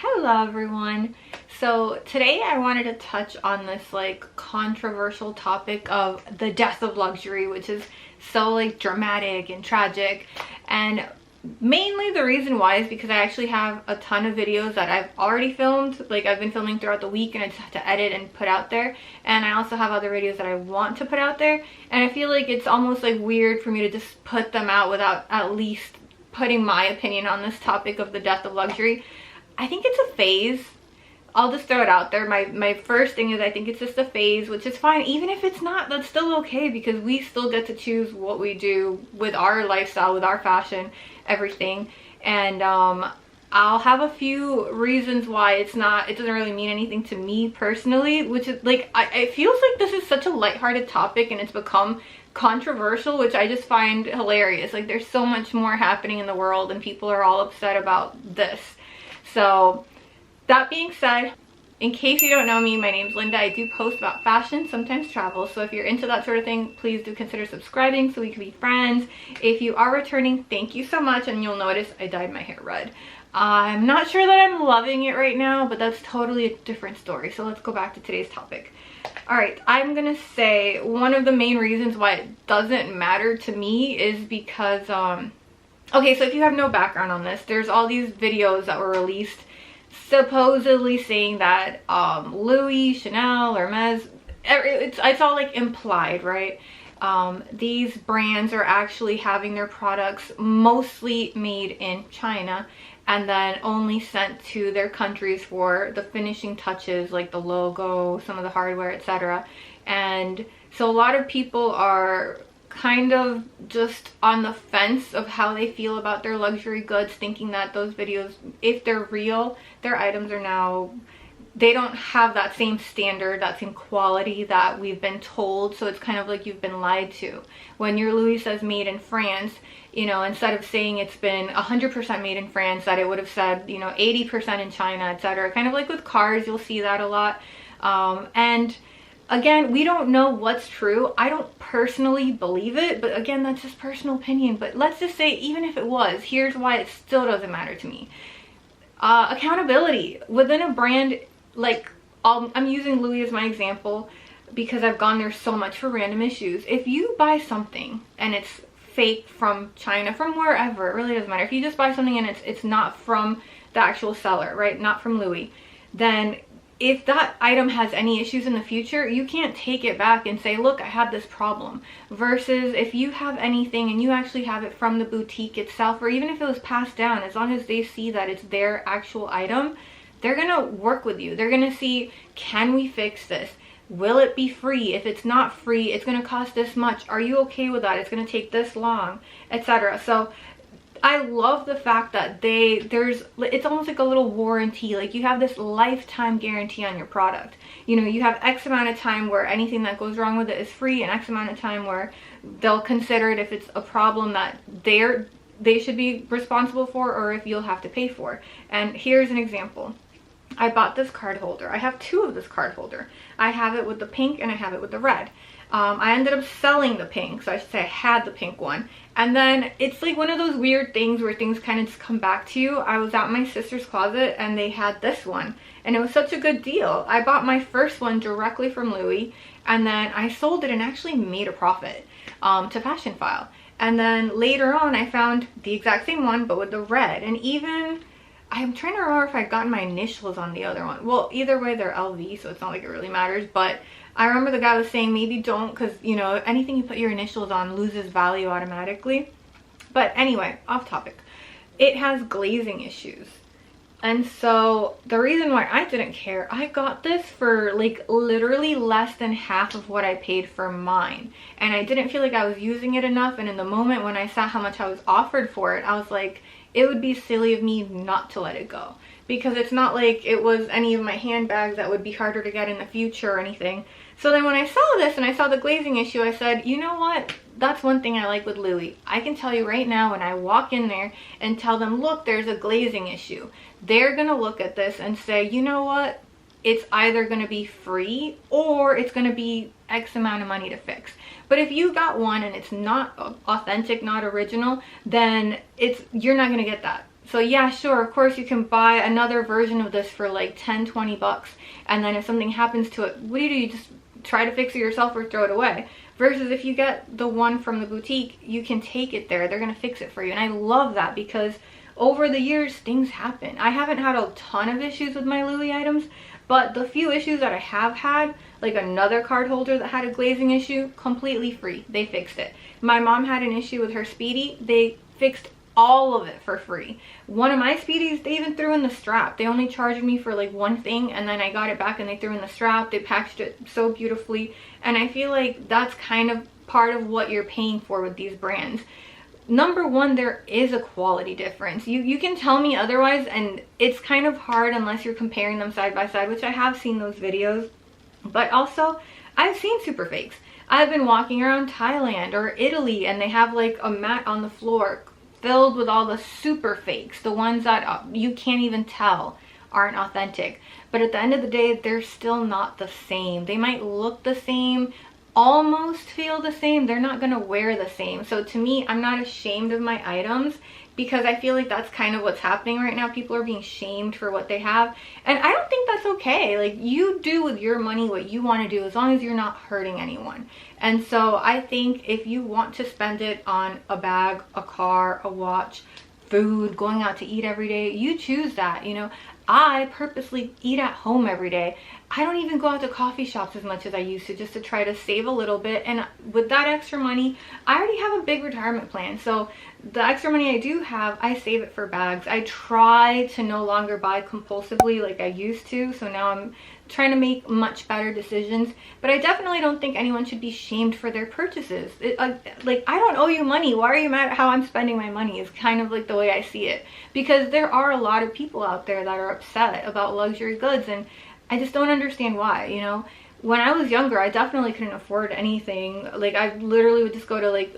Hello everyone. So today I wanted to touch on this controversial topic of the death of luxury, which is so dramatic and tragic. And mainly the reason why is because I actually have a ton of videos that I've already filmed. I've been filming throughout the week and I just have to edit and put out there. And I also have other videos that I want to put out there. And I feel like it's almost weird for me to just put them out without at least putting my opinion on this topic of the death of luxury. I think it's a phase. I'll just throw it out there. My first thing is I think it's just a phase, which is fine. Even if it's not, that's still okay because we still get to choose what we do with our lifestyle, with our fashion, everything. And I'll have a few reasons why it doesn't really mean anything to me personally, which is it feels like this is such a lighthearted topic and it's become controversial, which I just find hilarious. There's so much more happening in the world and people are all upset about this. So that being said, in case you don't know me, my name's Linda. I do post about fashion, sometimes travel. So if you're into that sort of thing, please do consider subscribing so we can be friends. If you are returning, thank you so much. And you'll notice I dyed my hair red. I'm not sure that I'm loving it right now, but that's totally a different story. So let's go back to today's topic. All right, I'm gonna say one of the main reasons why it doesn't matter to me is because okay, so if you have no background on this, there's all these videos that were released supposedly saying that Louis, Chanel, Hermes, it's all implied, right? These brands are actually having their products mostly made in China and then only sent to their countries for the finishing touches, like the logo, some of the hardware, etc. And so a lot of people are kind of just on the fence of how they feel about their luxury goods, thinking that those videos, if they're real, their items are now, they don't have that same standard, that same quality that we've been told. So it's kind of like you've been lied to. When your Louis says made in France, you know, instead of saying it's been 100% made in France, that it would have said, you know, 80% in China, etc. Kind of like with cars, you'll see that a lot. And again, we don't know what's true. I don't personally believe it, but again, that's just personal opinion. But let's just say, even if it was, here's why it still doesn't matter to me. Accountability within a brand, I'm using Louis as my example because I've gone there so much for random issues. If you buy something and it's fake from China, from wherever, it really doesn't matter. If you just buy something and it's not from the actual seller, right, not from Louis, then if that item has any issues in the future, you can't take it back and say, look, I had this problem. Versus if you have anything and you actually have it from the boutique itself, or even if it was passed down, as long as they see that it's their actual item, they're gonna work with you. They're gonna see, can we fix this? Will it be free? If it's not free, it's gonna cost this much. Are you okay with that? It's gonna take this long, etc. So I love the fact that it's almost like a little warranty. You have this lifetime guarantee on your product. You know, you have X amount of time where anything that goes wrong with it is free, and X amount of time where they'll consider it if it's a problem that they should be responsible for, or if you'll have to pay for. And here's an example. I bought this card holder. I have two of this card holder. I have it with the pink and I have it with the red. I ended up selling the pink, so I should say I had the pink one. And then it's like one of those weird things where things kind of just come back to you. I was at my sister's closet and they had this one and it was such a good deal. I bought my first one directly from Louis and then I sold it and actually made a profit to Fashion File. And then later on I found the exact same one but with the red, and even I'm trying to remember if I'd gotten my initials on the other one. Well, either way they're LV, so it's not like it really matters, but I remember the guy was saying maybe don't, because you know, anything you put your initials on loses value automatically. But anyway, off topic. It has glazing issues. And so the reason why I didn't care, I got this for literally less than half of what I paid for mine. And I didn't feel like I was using it enough, and in the moment when I saw how much I was offered for it, I was like, it would be silly of me not to let it go. Because it's not like it was any of my handbags that would be harder to get in the future or anything. So then when I saw this and I saw the glazing issue, I said, you know what? That's one thing I like with Louis. I can tell you right now, when I walk in there and tell them, look, there's a glazing issue, they're going to look at this and say, you know what? It's either going to be free or it's going to be X amount of money to fix. But if you got one and it's not authentic, not original, then you're not going to get that. So yeah, sure, of course you can buy another version of this for like 10-20 bucks, and then if something happens to it, what do? You just try to fix it yourself or throw it away. Versus if you get the one from the boutique, you can take it there, they're gonna fix it for you. And I love that, because over the years things happen. I haven't had a ton of issues with my Louis items, but the few issues that I have had, like another card holder that had a glazing issue, completely free, they fixed it. My mom had an issue with her Speedy, they fixed all of it for free. One of my Speedies, they even threw in the strap. They only charged me for like one thing, and then I got it back and they threw in the strap. They packaged it so beautifully, and I feel like that's kind of part of what you're paying for with these brands. Number one, there is a quality difference. You can tell me otherwise, and it's kind of hard unless you're comparing them side by side, which I have seen those videos. But also, I've seen super fakes. I've been walking around Thailand or Italy, and they have like a mat on the floor filled with all the super fakes, the ones that you can't even tell aren't authentic. But at the end of the day, they're still not the same. They might look the same, almost feel the same, they're not gonna wear the same. So to me, I'm not ashamed of my items, because I feel like that's kind of what's happening right now. People are being shamed for what they have, and I don't think that's okay. Like, you do with your money what you want to do, as long as you're not hurting anyone. And so I think if you want to spend it on a bag, a car, a watch, food, going out to eat every day, you choose that. You know, I purposely eat at home every day. I don't even go out to coffee shops as much as I used to, just to try to save a little bit. And with that extra money, I already have a big retirement plan. So the extra money I do have, I save it for bags. I try to no longer buy compulsively like I used to. So now I'm trying to make much better decisions. But I definitely don't think anyone should be shamed for their purchases. Like, I don't owe you money. Why are you mad at how I'm spending my money, is kind of like the way I see it. Because there are a lot of people out there that are upset about luxury goods, and I just don't understand why, you know. When I was younger, I definitely couldn't afford anything. Like, I literally would just go to like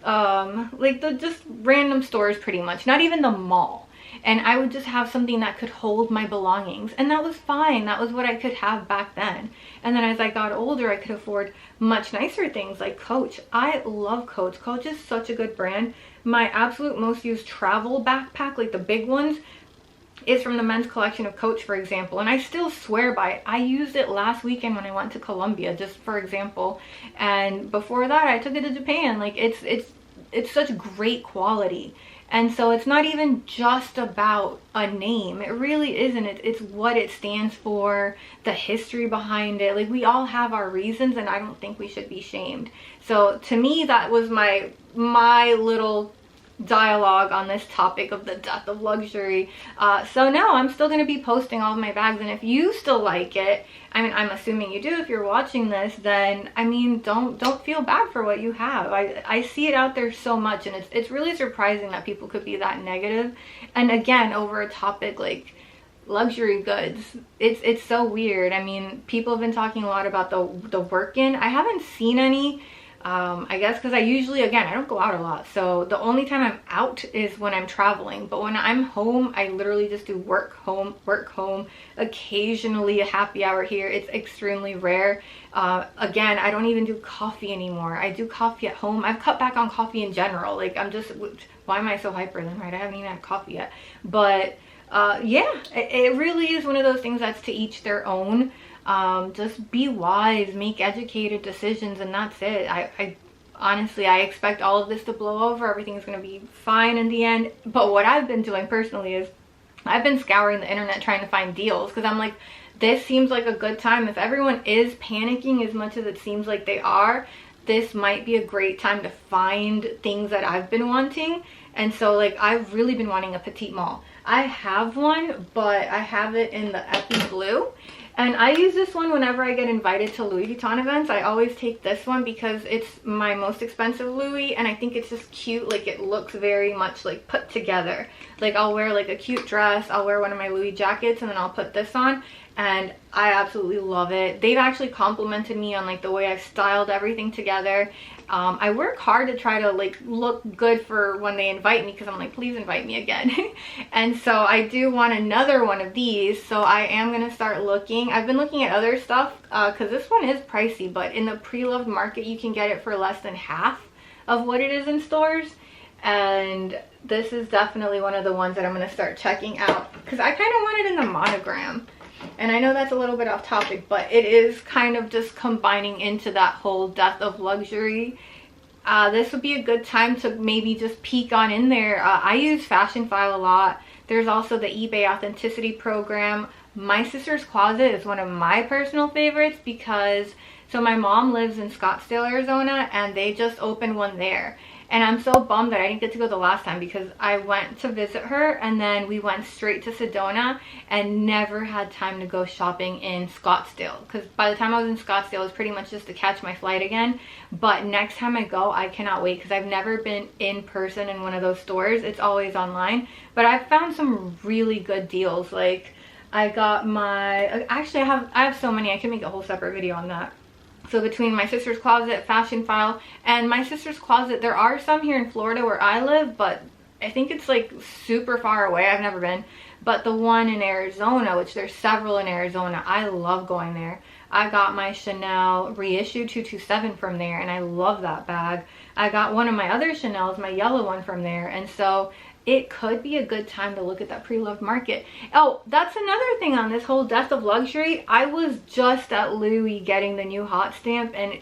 the just random stores, pretty much, not even the mall, and I would just have something that could hold my belongings, and that was fine. That was what I could have back then. And then as I got older, I could afford much nicer things like Coach. I love Coach. Coach is such a good brand. My absolute most used travel backpack, like the big ones, is from the men's collection of Coach, for example, and I still swear by it. I used it last weekend when I went to Colombia, just for example, and before that I took it to Japan. Like, it's such great quality. And so it's not even just about a name. It really isn't. It's what it stands for, the history behind it. Like, we all have our reasons, and I don't think we should be shamed. So to me, that was my little dialogue on this topic of the death of luxury. So now I'm still going to be posting all of my bags, and if you still like it, I mean, I'm assuming you do if you're watching this, then I mean, don't feel bad for what you have. I see it out there so much, and it's really surprising that people could be that negative. And again, over a topic like luxury goods, it's so weird. I mean, people have been talking a lot about the work-in. I haven't seen any. I guess because I usually, again, I don't go out a lot, so the only time I'm out is when I'm traveling. But when I'm home, I literally just do work home, occasionally a happy hour here. It's extremely rare. Again, I don't even do coffee anymore. I do coffee at home. I've cut back on coffee in general. Like, I'm just, why am I so hyper then, right? I haven't even had coffee yet. But yeah, it really is one of those things that's to each their own. Just be wise, make educated decisions, and that's it. I honestly, I expect all of this to blow over. Everything's going to be fine in the end. But what I've been doing personally is I've been scouring the internet trying to find deals, because I'm like, this seems like a good time. If everyone is panicking as much as it seems like they are, this might be a great time to find things that I've been wanting. And so, like, I've really been wanting a petite mall. I have one, but I have it in the Epi Blue. And I use this one whenever I get invited to Louis Vuitton events. I always take this one because it's my most expensive Louis, and I think it's just cute. Like, it looks very much like put together. Like, I'll wear like a cute dress, I'll wear one of my Louis jackets, and then I'll put this on, and I absolutely love it. They've actually complimented me on like the way I've styled everything together. I work hard to try to like look good for when they invite me, because I'm like, please invite me again. And so I do want another one of these, so I am gonna start looking. I've been looking at other stuff because this one is pricey, but in the pre-loved market you can get it for less than half of what it is in stores. And this is definitely one of the ones that I'm going to start checking out because I kind of want it in the monogram. And I know that's a little bit off topic, but it is kind of just combining into that whole death of luxury. This would be a good time to maybe just peek on in there. I use Fashion File a lot. There's also the eBay Authenticity program. My Sister's Closet is one of my personal favorites because, so my mom lives in Scottsdale, Arizona, and they just opened one there. And I'm so bummed that I didn't get to go the last time because I went to visit her and then we went straight to Sedona and never had time to go shopping in Scottsdale. Because by the time I was in Scottsdale, it was pretty much just to catch my flight again. But next time I go, I cannot wait because I've never been in person in one of those stores. It's always online. But I've found some really good deals. Like I got my, actually I have so many, I can make a whole separate video on that. So between My Sister's Closet, Fashion File, and My Sister's Closet, there are some here in Florida where I live, but I think it's like super far away. I've never been. But the one in Arizona, which there's several in Arizona, I love going there. I got my Chanel Reissue 227 from there, and I love that bag. I got one of my other Chanels, my yellow one, from there, and so it could be a good time to look at that pre-loved market. Oh, that's another thing on this whole death of luxury. I was just at Louis getting the new hot stamp, and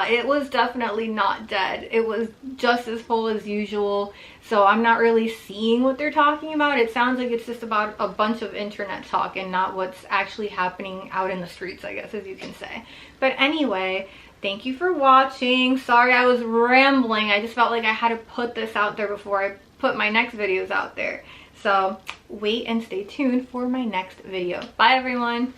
it was definitely not dead. It was just as full as usual. So I'm not really seeing what they're talking about. It sounds like it's just about a bunch of internet talk and not what's actually happening out in the streets, I guess, as you can say. But anyway, thank you for watching. Sorry I was rambling. I just felt like I had to put this out there before I put my next videos out there. So wait and stay tuned for my next video. Bye everyone.